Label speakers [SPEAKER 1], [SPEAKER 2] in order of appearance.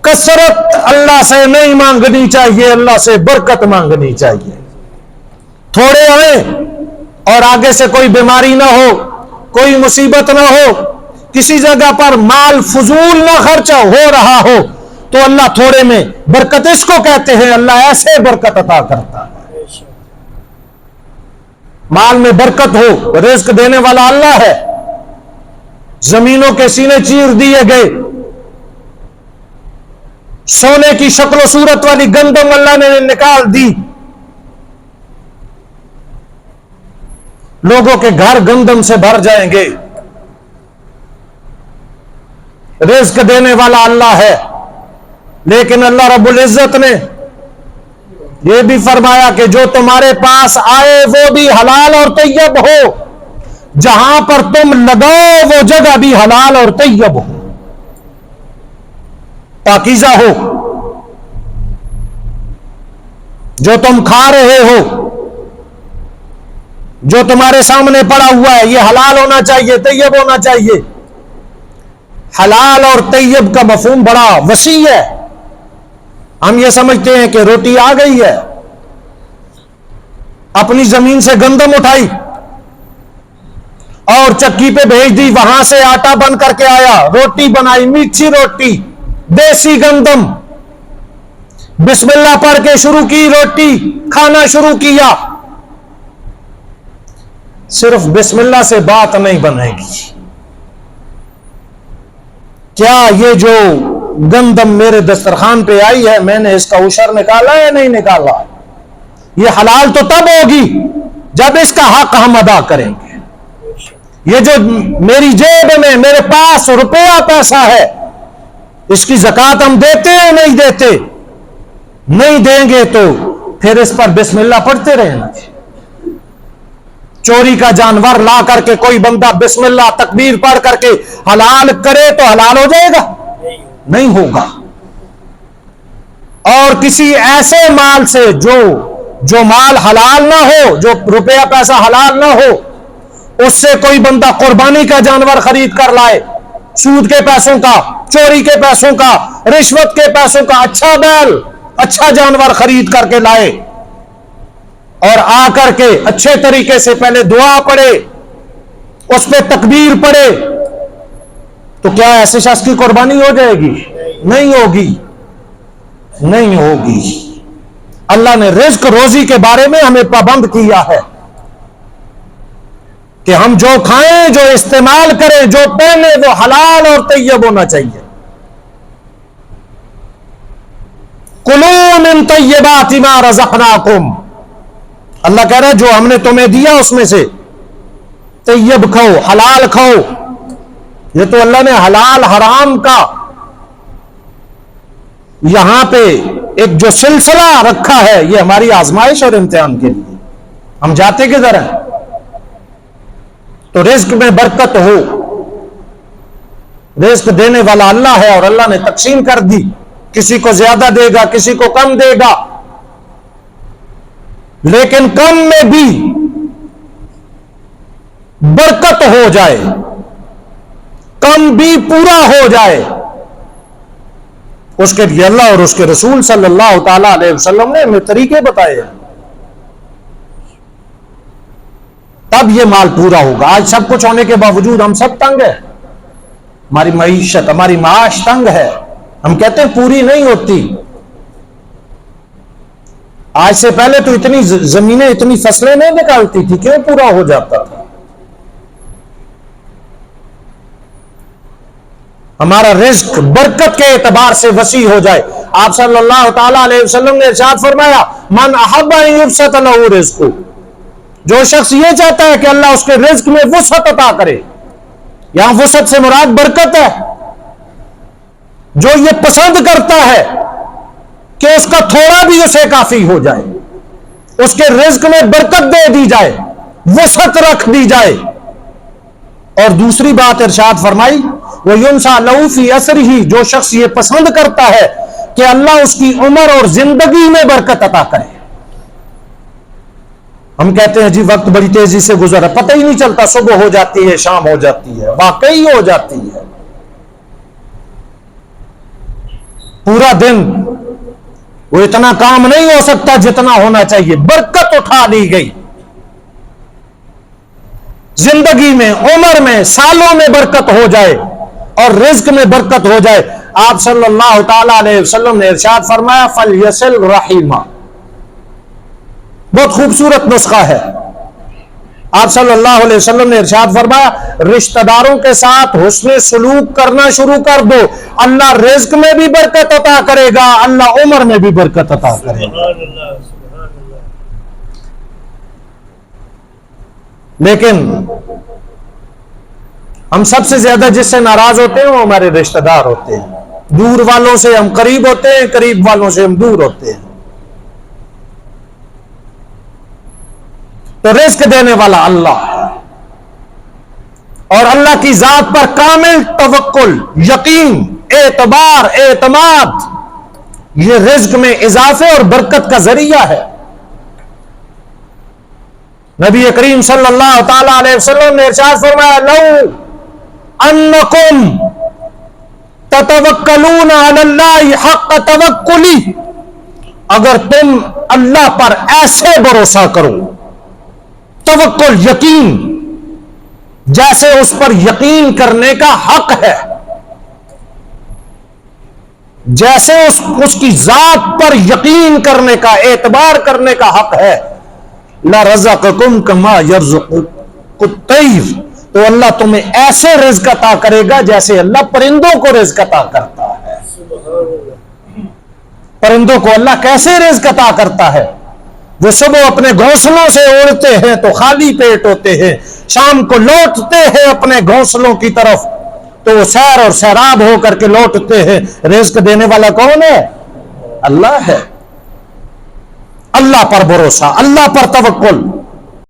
[SPEAKER 1] کثرت اللہ سے نہیں مانگنی چاہیے، اللہ سے برکت مانگنی چاہیے. تھوڑے آئیں اور آگے سے کوئی بیماری نہ ہو، کوئی مصیبت نہ ہو، کسی جگہ پر مال فضول نہ خرچ ہو رہا ہو، تو اللہ تھوڑے میں برکت اس کو کہتے ہیں. اللہ ایسے برکت عطا کرتا ہے. مال میں برکت ہو، رزق دینے والا اللہ ہے. زمینوں کے سینے چیر دیے گئے، سونے کی شکل و صورت والی گندم اللہ نے نکال دی. لوگوں کے گھر گندم سے بھر جائیں گے. رزق دینے والا اللہ ہے. لیکن اللہ رب العزت نے یہ بھی فرمایا کہ جو تمہارے پاس آئے وہ بھی حلال اور طیب ہو، جہاں پر تم لگاؤ وہ جگہ بھی حلال اور طیب ہو، پاکیزہ ہو. جو تم کھا رہے ہو، جو تمہارے سامنے پڑا ہوا ہے، یہ حلال ہونا چاہیے، طیب ہونا چاہیے. حلال اور طیب کا مفہوم بڑا وسیع ہے. ہم یہ سمجھتے ہیں کہ روٹی آ گئی ہے، اپنی زمین سے گندم اٹھائی اور چکی پہ بھیج دی، وہاں سے آٹا بن کر کے آیا، روٹی بنائی، میٹھی روٹی، دیسی گندم، بسم اللہ پڑھ کے شروع کی، روٹی کھانا شروع کیا. صرف بسم اللہ سے بات نہیں بنے گی. کیا یہ جو گندم میرے دسترخوان پہ آئی ہے، میں نے اس کا عشر نکالا یا نہیں نکالا؟ یہ حلال تو تب ہوگی جب اس کا حق ہم ادا کریں گے. یہ جو میری جیب میں میرے پاس روپیہ پیسہ ہے، اس کی زکوٰۃ ہم دیتے ہیں نہیں دیتے؟ نہیں دیں گے تو پھر اس پر بسم اللہ پڑھتے رہنا. چوری کا جانور لا کر کے کوئی بندہ بسم اللہ تکبیر پڑھ کر کے حلال کرے تو حلال ہو جائے گا؟ نہیں ہوگا. اور کسی ایسے مال سے جو مال حلال نہ ہو، جو روپیہ پیسہ حلال نہ ہو، اس سے کوئی بندہ قربانی کا جانور خرید کر لائے، سود کے پیسوں کا، چوری کے پیسوں کا، رشوت کے پیسوں کا اچھا بیل، اچھا جانور خرید کر کے لائے اور آ کر کے اچھے طریقے سے پہلے دعا پڑھے، اس پہ تکبیر پڑھے، تو کیا ایسے شخص کی قربانی ہو جائے گی؟ نہیں ہوگی، نہیں ہوگی. اللہ نے رزق روزی کے بارے میں ہمیں پابند کیا ہے کہ ہم جو کھائیں، جو استعمال کریں، جو پہنیں، وہ حلال اور طیب ہونا چاہیے. کلوا من طیبات ما رزقناکم، اللہ کہہ رہا ہے جو ہم نے تمہیں دیا اس میں سے طیب کھاؤ، حلال کھاؤ. یہ تو اللہ نے حلال حرام کا یہاں پہ ایک جو سلسلہ رکھا ہے، یہ ہماری آزمائش اور امتحان کے لیے. ہم جاتے کدھر ہیں؟ تو رزق میں برکت ہو. رزق دینے والا اللہ ہے اور اللہ نے تقسیم کر دی. کسی کو زیادہ دے گا، کسی کو کم دے گا، لیکن کم میں بھی برکت ہو جائے، کم بھی پورا ہو جائے، اس کے لیے اللہ اور اس کے رسول صلی اللہ تعالی علیہ وسلم نے ہمیں طریقے بتائے ہیں. تب یہ مال پورا ہوگا. آج سب کچھ ہونے کے باوجود ہم سب تنگ ہیں. ہماری معیشت، ہماری معاش تنگ ہے. ہم کہتے ہیں پوری نہیں ہوتی. آج سے پہلے تو اتنی زمینیں، اتنی فصلیں نہیں نکالتی تھی، کیوں پورا ہو جاتا تھا؟ ہمارا رزق برکت کے اعتبار سے وسیع ہو جائے. آپ صلی اللہ تعالی علیہ وسلم نے ارشاد فرمایا، من احب ان یبسط له رزقہ، جو شخص یہ چاہتا ہے کہ اللہ اس کے رزق میں وسعت عطا کرے، یہاں وسعت سے مراد برکت ہے. جو یہ پسند کرتا ہے کہ اس کا تھوڑا بھی اسے کافی ہو جائے، اس کے رزق میں برکت دے دی جائے، وسعت رکھ دی جائے. اور دوسری بات ارشاد فرمائی، وَيُنْسَى لَهُ فِي أَسْرِهِ، جو شخص یہ پسند کرتا ہے کہ اللہ اس کی عمر اور زندگی میں برکت عطا کرے. ہم کہتے ہیں جی وقت بڑی تیزی سے گزرا، پتہ ہی نہیں چلتا، صبح ہو جاتی ہے، شام ہو جاتی ہے، واقعی ہو جاتی ہے. پورا دن وہ اتنا کام نہیں ہو سکتا جتنا ہونا چاہیے، برکت اٹھا لی گئی، زندگی میں، عمر میں، سالوں میں برکت ہو جائے اور رزق میں برکت ہو جائے۔ آپ صلی اللہ تعالی علیہ وسلم نے ارشاد فرمایا فَلْيَصِلْ رَحِيمًا، بہت خوبصورت نسخہ ہے۔ آپ صلی اللہ علیہ وسلم نے ارشاد فرمایا رشتہ داروں کے ساتھ حسن سلوک کرنا شروع کر دو، اللہ رزق میں بھی برکت عطا کرے گا، اللہ عمر میں بھی برکت عطا کرے گا۔ لیکن ہم سب سے زیادہ جس سے ناراض ہوتے ہیں وہ ہمارے رشتہ دار ہوتے ہیں، دور والوں سے ہم قریب ہوتے ہیں، قریب والوں سے ہم دور ہوتے ہیں۔ تو رزق دینے والا اللہ ہے، اور اللہ کی ذات پر کامل توکل، یقین، اعتبار، اعتماد، یہ رزق میں اضافے اور برکت کا ذریعہ ہے۔ نبی کریم صلی اللہ تعالی علیہ وسلم نے ارشاد فرمایا لو انکم تتوکلون علی اللہ حق توکلی، اگر تم اللہ پر ایسے بھروسہ کرو، توکل، یقین، جیسے اس پر یقین کرنے کا حق ہے، جیسے اس کی ذات پر یقین کرنے کا، اعتبار کرنے کا حق ہے، لَرَزَقَكُمْ كَمَا يَرْزُقُ الطَّيْرَ، تو اللہ تمہیں ایسے رزق عطا کرے گا جیسے اللہ پرندوں کو رزق عطا کرتا ہے۔ پرندوں کو اللہ کیسے رزق عطا کرتا ہے؟ وہ صبح اپنے گھونسلوں سے اڑتے ہیں تو خالی پیٹ ہوتے ہیں، شام کو لوٹتے ہیں اپنے گھونسلوں کی طرف تو وہ سیر اور سیراب ہو کر کے لوٹتے ہیں۔ رزق دینے والا کون ہے؟ اللہ ہے۔ اللہ پر بھروسہ، اللہ پر توکل،